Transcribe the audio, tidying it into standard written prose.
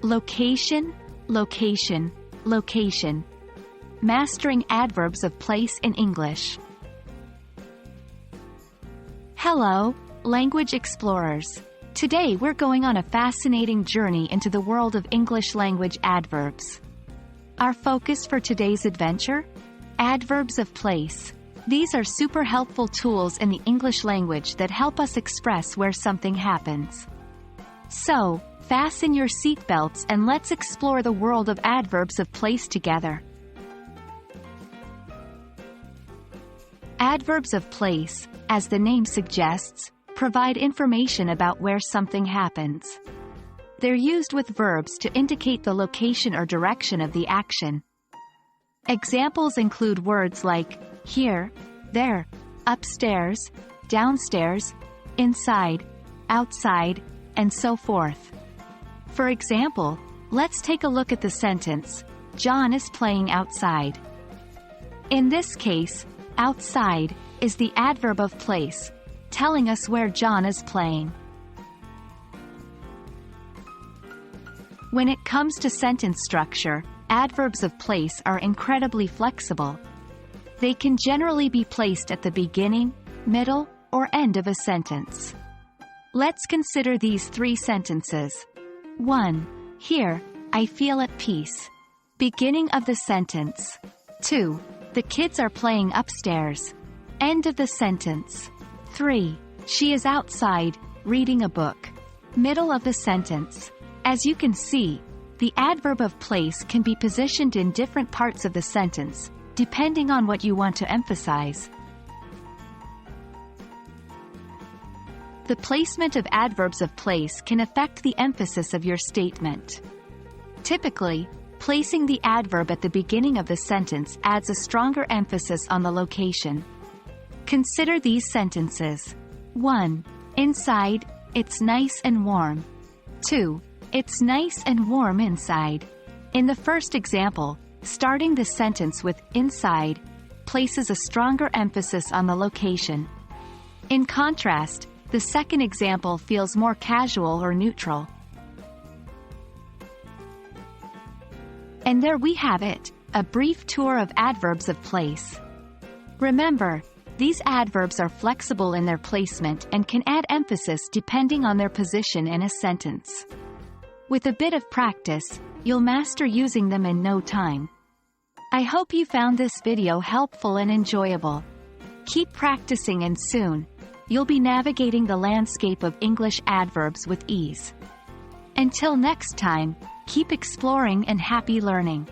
Location, location, location. Mastering adverbs of place in English. Hello, language explorers. Today we're going on a fascinating journey into the world of English language adverbs. Our focus for today's adventure? Adverbs of place. These are super helpful tools in the English language that help us express where something happens. So, fasten your seatbelts and let's explore the world of adverbs of place together. Adverbs of place, as the name suggests, provide information about where something happens. They're used with verbs to indicate the location or direction of the action. Examples include words like here, there, upstairs, downstairs, inside, outside, and so forth. For example, let's take a look at the sentence, John is playing outside. In this case, outside is the adverb of place, telling us where John is playing. When it comes to sentence structure, adverbs of place are incredibly flexible. They can generally be placed at the beginning, middle, or end of a sentence. Let's consider these three sentences. 1. Here, I feel at peace. Beginning of the sentence. 2. The kids are playing upstairs. End of the sentence. 3. She is outside, reading a book. Middle of the sentence. As you can see, the adverb of place can be positioned in different parts of the sentence, depending on what you want to emphasize. The placement of adverbs of place can affect the emphasis of your statement. Typically, placing the adverb at the beginning of the sentence adds a stronger emphasis on the location. Consider these sentences. 1. Inside, it's nice and warm. 2. It's nice and warm inside. In the first example, starting the sentence with inside places a stronger emphasis on the location. In contrast, the second example feels more casual or neutral. And there we have it, a brief tour of adverbs of place. Remember, these adverbs are flexible in their placement and can add emphasis depending on their position in a sentence. With a bit of practice, you'll master using them in no time. I hope you found this video helpful and enjoyable. Keep practicing and soon, you'll be navigating the landscape of English adverbs with ease. Until next time, keep exploring and happy learning.